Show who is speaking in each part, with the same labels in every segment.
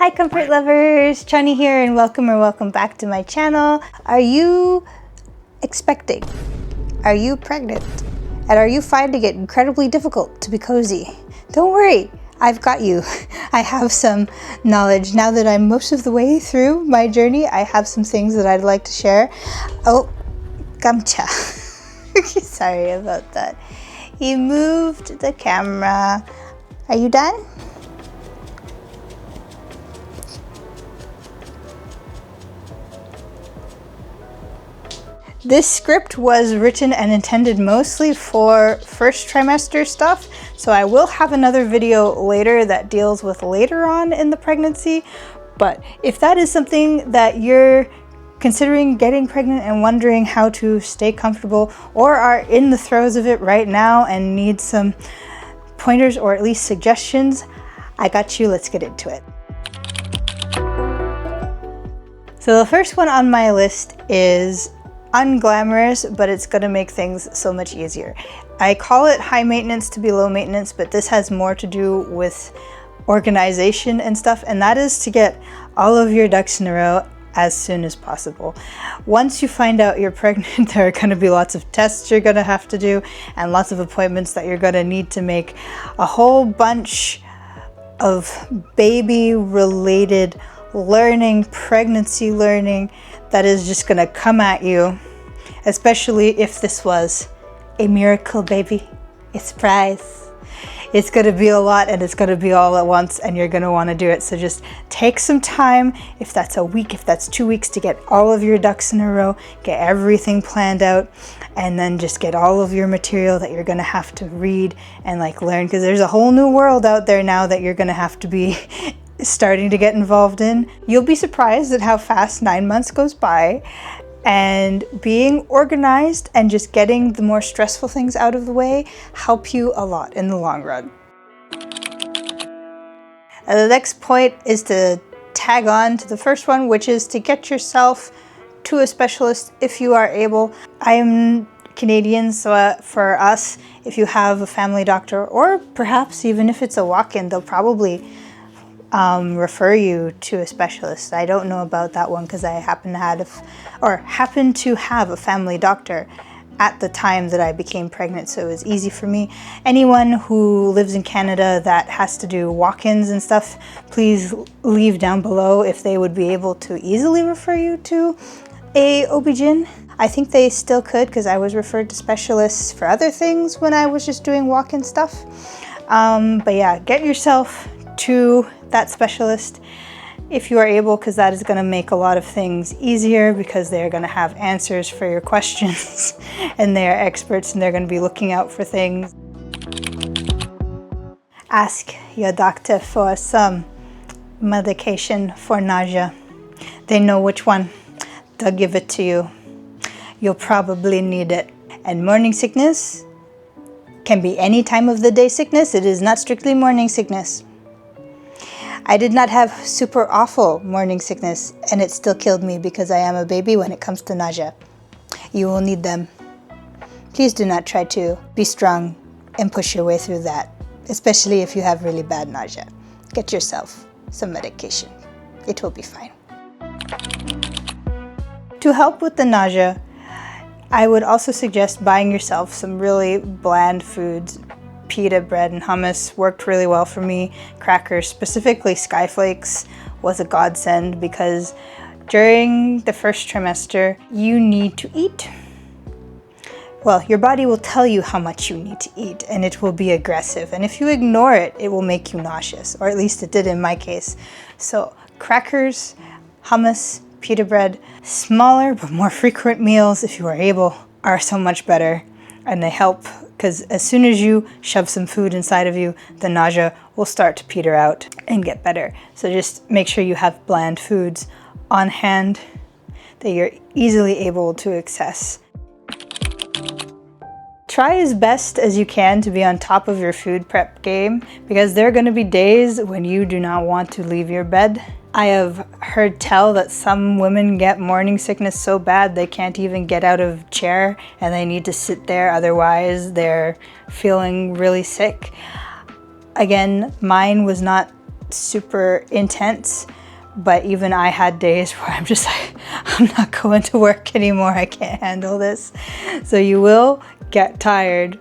Speaker 1: Hi comfort lovers, Chani here and welcome back to my channel. Are you expecting? Are you pregnant? And are you finding it incredibly difficult to be cozy? Don't worry, I've got you. I have some knowledge. Now that I'm most of the way through my journey, I have some things that I'd like to share. Oh, Matcha. Sorry about that. He moved the camera. Are you done? This script was written and intended mostly for first trimester stuff, so I will have another video later that deals with later on in the pregnancy. But if that is something that you're considering getting pregnant and wondering how to stay comfortable, or are in the throes of it right now and need some pointers or at least suggestions, I got you. Let's get into it. So the first one on my list is unglamorous, but it's gonna make things so much easier. I call it high maintenance to be low maintenance, but this has more to do with organization and stuff, and that is to get all of your ducks in a row as soon as possible. Once you find out you're pregnant, there are gonna be lots of tests you're gonna have to do and lots of appointments that you're gonna need to make. A whole bunch of baby related learning, pregnancy learning, that is just gonna come at you, especially if this was a miracle baby, a surprise. It's gonna be a lot and it's gonna be all at once and you're gonna wanna do it. So just take some time, if that's a week, if that's 2 weeks, to get all of your ducks in a row, get everything planned out, and then just get all of your material that you're gonna have to read and learn, because there's a whole new world out there now that you're gonna have to be starting to get involved in. You'll be surprised at how fast 9 months goes by, and being organized and just getting the more stressful things out of the way help you a lot in the long run. And the next point is to tag on to the first one, which is to get yourself to a specialist if you are able. I am Canadian, so for us, if you have a family doctor, or perhaps even if it's a walk-in, they'll probably refer you to a specialist. I don't know about that one because I happen to have a family doctor at the time that I became pregnant, so it was easy for me. Anyone who lives in Canada that has to do walk-ins and stuff, please leave down below if they would be able to easily refer you to a OB-GYN. I think they still could, because I was referred to specialists for other things when I was just doing walk-in stuff. But yeah, get yourself to that specialist if you are able, because that is going to make a lot of things easier, because they're going to have answers for your questions and they're experts and they're going to be looking out for things. Ask your doctor for some medication for nausea. They know which one. They'll give it to you. You'll probably need it. And morning sickness can be any time of the day sickness. It is not strictly morning sickness. I did not have super awful morning sickness, and it still killed me because I am a baby when it comes to nausea. You will need them. Please do not try to be strong and push your way through that, especially if you have really bad nausea. Get yourself some medication. It will be fine. To help with the nausea, I would also suggest buying yourself some really bland foods. Pita bread and hummus worked really well for me. Crackers, specifically Skyflakes, was a godsend, because during the first trimester, you need to eat. Well, your body will tell you how much you need to eat, and it will be aggressive. And if you ignore it, it will make you nauseous, or at least it did in my case. So crackers, hummus, pita bread, smaller but more frequent meals, if you are able, are so much better. And they help, because as soon as you shove some food inside of you, the nausea will start to peter out and get better. So just make sure you have bland foods on hand that you're easily able to access. Try as best as you can to be on top of your food prep game, because there are going to be days when you do not want to leave your bed. I have heard tell that some women get morning sickness so bad they can't even get out of chair and they need to sit there, otherwise they're feeling really sick. Again, mine was not super intense, but even I had days where I'm just like, I'm not going to work anymore. I can't handle this. So you will get tired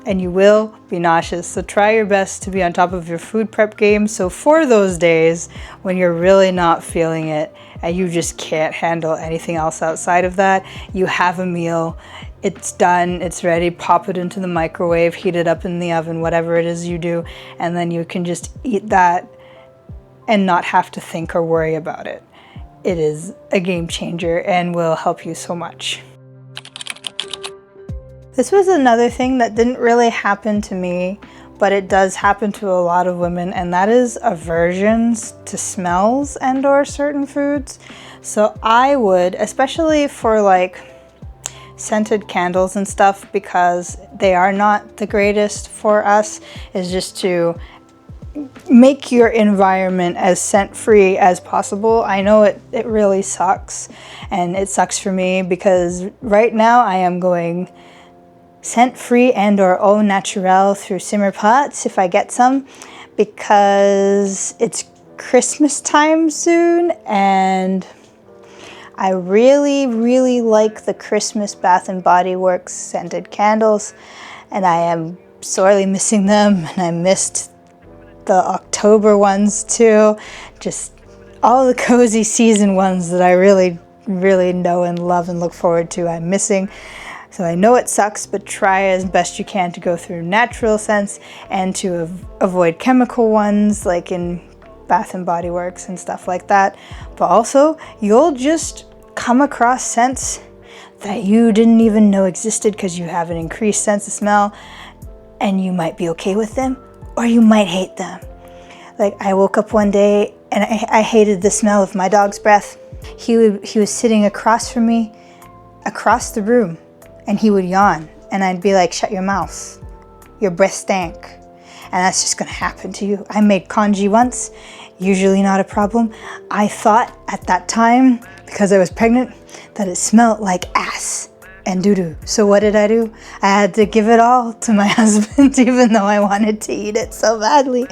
Speaker 1: and you will be nauseous. So try your best to be on top of your food prep game. So for those days when you're really not feeling it and you just can't handle anything else outside of that, you have a meal, it's done, it's ready, pop it into the microwave, heat it up in the oven, whatever it is you do, and then you can just eat that and not have to think or worry about it. It is a game changer and will help you so much. This was another thing that didn't really happen to me, but it does happen to a lot of women, and that is aversions to smells and or certain foods. So I would, especially for like scented candles and stuff, because they are not the greatest for us, is just to make your environment as scent-free as possible. I know it really sucks, and it sucks for me because right now I am going scent-free and or au naturel through simmer pots if I get some, because it's Christmas time soon and I really like the Christmas Bath and Body Works scented candles, and I am sorely missing them, and I missed the October ones too. Just all the cozy season ones that I really know and love and look forward to, I'm missing. So I know it sucks, but try as best you can to go through natural scents and to avoid chemical ones like in Bath and Body Works and stuff like that. But also, you'll just come across scents that you didn't even know existed because you have an increased sense of smell, and you might be okay with them or you might hate them. Like I woke up one day and I hated the smell of my dog's breath. He was sitting across from me, across the room, and he would yawn, and I'd be like, shut your mouth, your breath stank. And that's just gonna happen to you. I made congee once, usually not a problem. I thought at that time, because I was pregnant, that it smelled like ass and doo-doo. So what did I do? I had to give it all to my husband, even though I wanted to eat it so badly,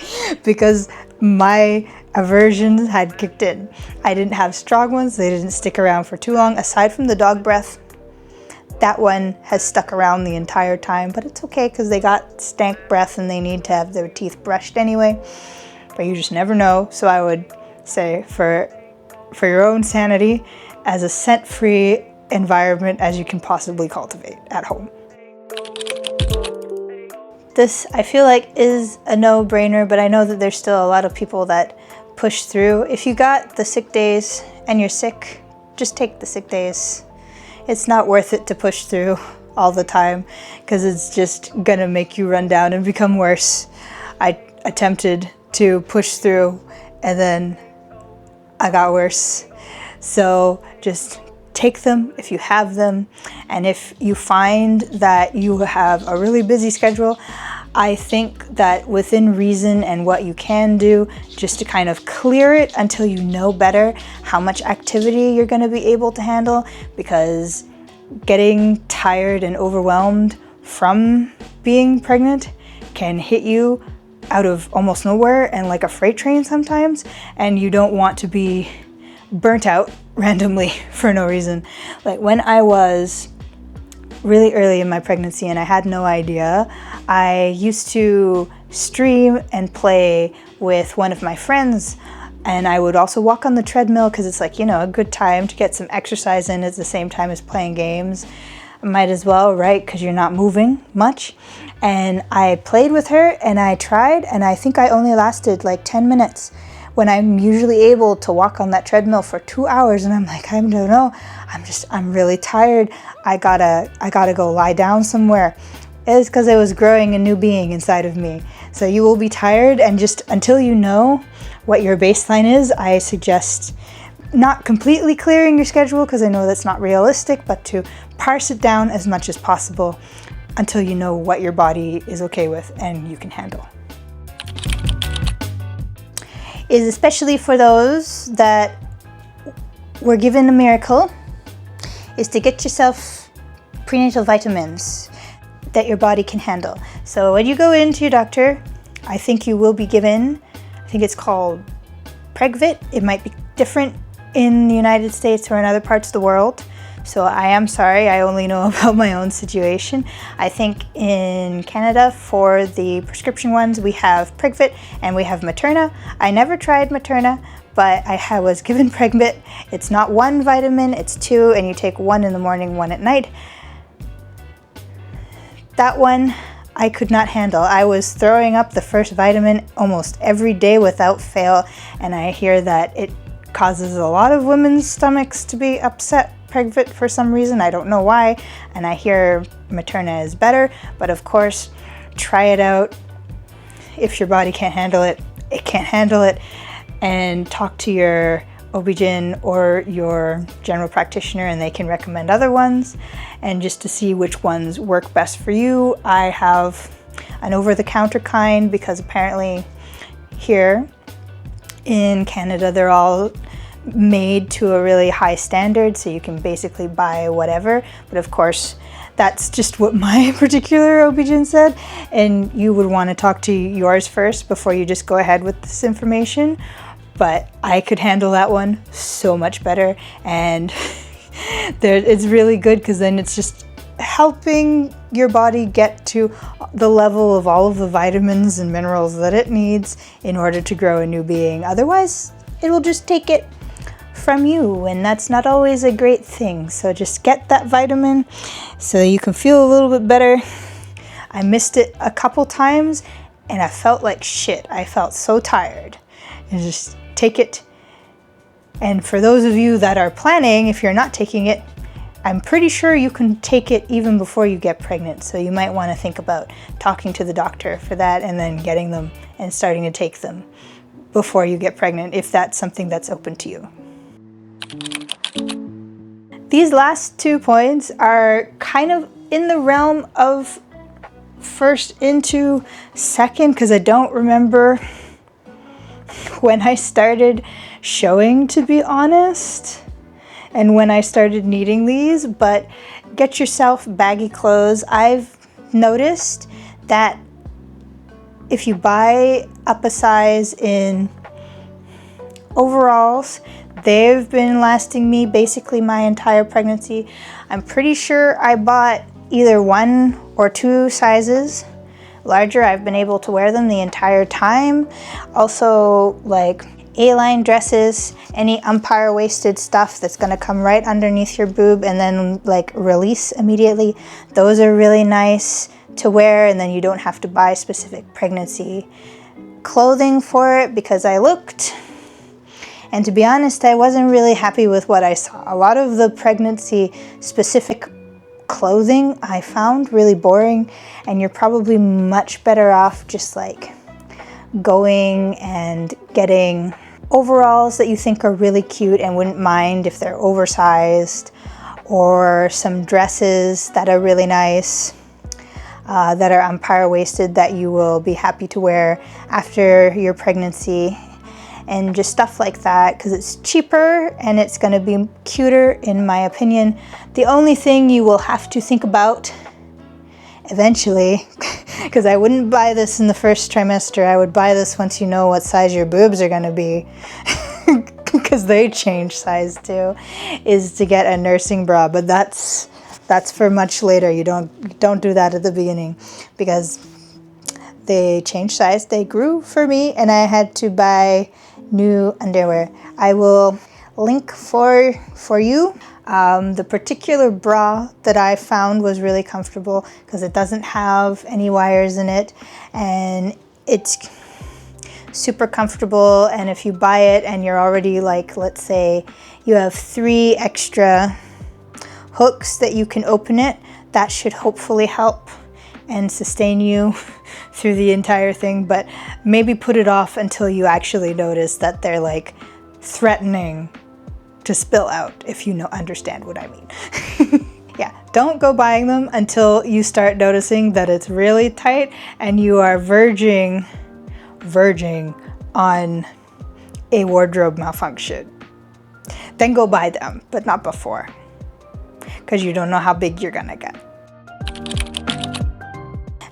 Speaker 1: because my aversions had kicked in. I didn't have strong ones, they didn't stick around for too long, aside from the dog breath. That one has stuck around the entire time, but it's okay because they got stank breath and they need to have their teeth brushed anyway. But you just never know. So I would say for your own sanity, as a scent-free environment as you can possibly cultivate at home. This, I feel like, is a no-brainer, but I know that there's still a lot of people that push through. If you got the sick days and you're sick, just take the sick days. It's not worth it to push through all the time because it's just gonna make you run down and become worse. I attempted to push through and then I got worse. So just take them if you have them. And if you find that you have a really busy schedule, I think that within reason and what you can do, just to kind of clear it until you know better how much activity you're going to be able to handle, because getting tired and overwhelmed from being pregnant can hit you out of almost nowhere and like a freight train sometimes, and you don't want to be burnt out randomly for no reason. Like when I was really early in my pregnancy and I had no idea, I used to stream and play with one of my friends, and I would also walk on the treadmill because it's like, you know, a good time to get some exercise in at the same time as playing games. Might as well, right? Because you're not moving much. And I played with her and I tried, and I think I only lasted like 10 minutes when I'm usually able to walk on that treadmill for 2 hours. And I'm like, I don't know, I'm really tired. I gotta go lie down somewhere. It's because I was growing a new being inside of me. So you will be tired, and just until you know what your baseline is, I suggest not completely clearing your schedule because I know that's not realistic, but to parse it down as much as possible until you know what your body is okay with and you can handle. Is especially for those that were given a miracle, is to get yourself prenatal vitamins that your body can handle. So when you go into your doctor, I think you will be given think it's called Pregvit. It might be different in the United States or in other parts of the world. So I am sorry, I only know about my own situation. I think in Canada for the prescription ones, we have Pregvit and we have Materna. I never tried Materna, but I was given Pregvit. It's not one vitamin, it's 2, and you take 1 in the morning, 1 at night. That one I could not handle. I was throwing up the first vitamin almost every day without fail, and I hear that it causes a lot of women's stomachs to be upset. Pregvit for some reason, I don't know why, and I hear Materna is better, but of course, try it out. If your body can't handle it, it can't handle it, and talk to your OB-GYN or your general practitioner and they can recommend other ones, and just to see which ones work best for you. I have an over-the-counter kind because apparently here in Canada they're all made to a really high standard, so you can basically buy whatever, but of course that's just what my particular OB-GYN said, and you would want to talk to yours first before you just go ahead with this information. But I could handle that one so much better, and it's really good because then it's just helping your body get to the level of all of the vitamins and minerals that it needs in order to grow a new being. Otherwise, it will just take it from you, and that's not always a great thing. So just get that vitamin so you can feel a little bit better. I missed it a couple times and I felt like shit. I felt so tired. And just take it. And for those of you that are planning, if you're not taking it, I'm pretty sure you can take it even before you get pregnant. So you might want to think about talking to the doctor for that and then getting them and starting to take them before you get pregnant, if that's something that's open to you. These last 2 points are kind of in the realm of first into second, because I don't remember when I started showing, to be honest, and when I started needing these. But get yourself baggy clothes. I've noticed that if you buy up a size in overalls, they've been lasting me basically my entire pregnancy. I'm pretty sure I bought either 1 or 2 sizes larger. I've been able to wear them the entire time. Also, like A-line dresses, any umpire waisted stuff that's gonna come right underneath your boob and then like release immediately. Those are really nice to wear, and then you don't have to buy specific pregnancy clothing for it, because I looked, and to be honest, I wasn't really happy with what I saw. A lot of the pregnancy specific clothing I found really boring, and you're probably much better off just like going and getting overalls that you think are really cute and wouldn't mind if they're oversized, or some dresses that are really nice, that are umpire waisted, that you will be happy to wear after your pregnancy, and just stuff like that, because it's cheaper and it's going to be cuter in my opinion. The only thing you will have to think about eventually, because I wouldn't buy this in the first trimester, I would buy this once you know what size your boobs are going to be, because they change size too, is to get a nursing bra. But that's for much later. You don't do that at the beginning, because they change size. They grew for me and I had to buy new underwear. I will link for you. The particular bra that I found was really comfortable because it doesn't have any wires in it, and it's super comfortable. And if you buy it and you're already, like, let's say you have 3 extra hooks that you can open it, that should hopefully help and sustain you through the entire thing. But maybe put it off until you actually notice that they're like threatening to spill out, if you understand what I mean. Yeah, don't go buying them until you start noticing that it's really tight and you are verging on a wardrobe malfunction. Then go buy them, but not before, because you don't know how big you're gonna get.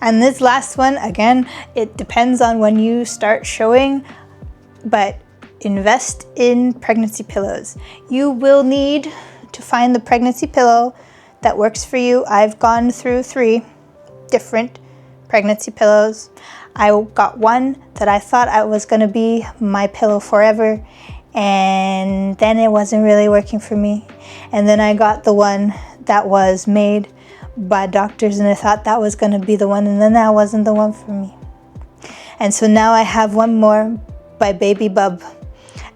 Speaker 1: And this last one, again, it depends on when you start showing. but invest in pregnancy pillows. You will need to find the pregnancy pillow that works for you. I've gone through 3 different pregnancy pillows. I got one that I thought I was gonna be my pillow forever, and then it wasn't really working for me. And then I got the one that was made by doctors, and I thought that was gonna be the one, and then that wasn't the one for me. And so now I have one more by Baby Bub,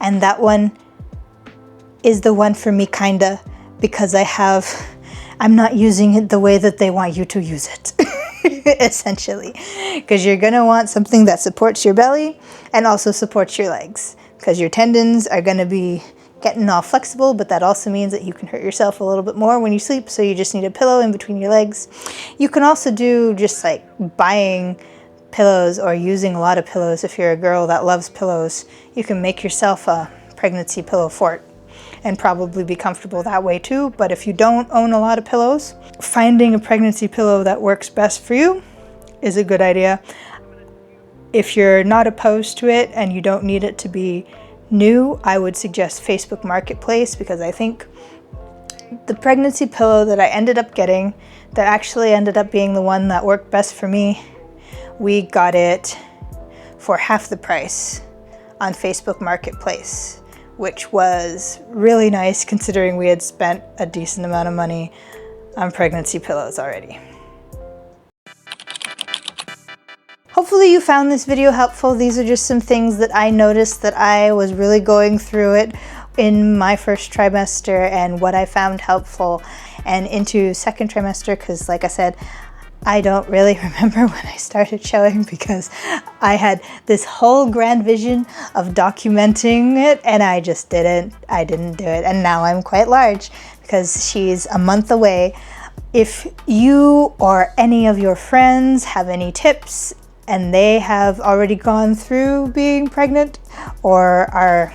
Speaker 1: and that one is the one for me, kinda, because I'm not using it the way that they want you to use it. Essentially, because you're gonna want something that supports your belly and also supports your legs, because your tendons are gonna be getting all flexible, but that also means that you can hurt yourself a little bit more when you sleep, so you just need a pillow in between your legs. You can also do just like buying pillows or using a lot of pillows. If you're a girl that loves pillows, you can make yourself a pregnancy pillow fort and probably be comfortable that way too. But if you don't own a lot of pillows, finding a pregnancy pillow that works best for you is a good idea. If you're not opposed to it and you don't need it to be new, I would suggest Facebook Marketplace, because I think the pregnancy pillow that I ended up getting, that actually ended up being the one that worked best for me, we got it for half the price on Facebook Marketplace, which was really nice considering we had spent a decent amount of money on pregnancy pillows already. Hopefully you found this video helpful. These are just some things that I noticed that I was really going through it in my first trimester and what I found helpful, and into second trimester, because like I said, I don't really remember when I started showing, because I had this whole grand vision of documenting it and I didn't do it. And now I'm quite large because she's a month away. If you or any of your friends have any tips and they have already gone through being pregnant or are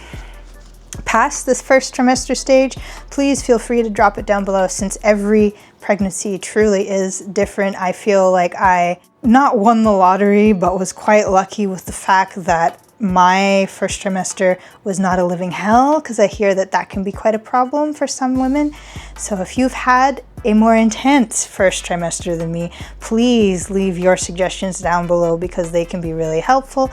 Speaker 1: past this first trimester stage, please feel free to drop it down below, since every pregnancy truly is different. I feel like I not won the lottery, but was quite lucky with the fact that my first trimester was not a living hell, because I hear that that can be quite a problem for some women. So if you've had a more intense first trimester than me, please leave your suggestions down below, because they can be really helpful.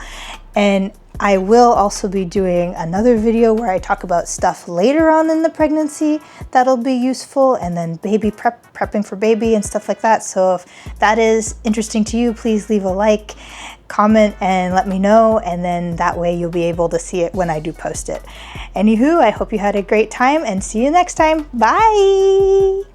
Speaker 1: And I will also be doing another video where I talk about stuff later on in the pregnancy that'll be useful, and then baby prepping for baby and stuff like that. So if that is interesting to you, please leave a like, comment, and let me know, and then that way you'll be able to see it when I do post it. Anywho, I hope you had a great time, and see you next time. Bye!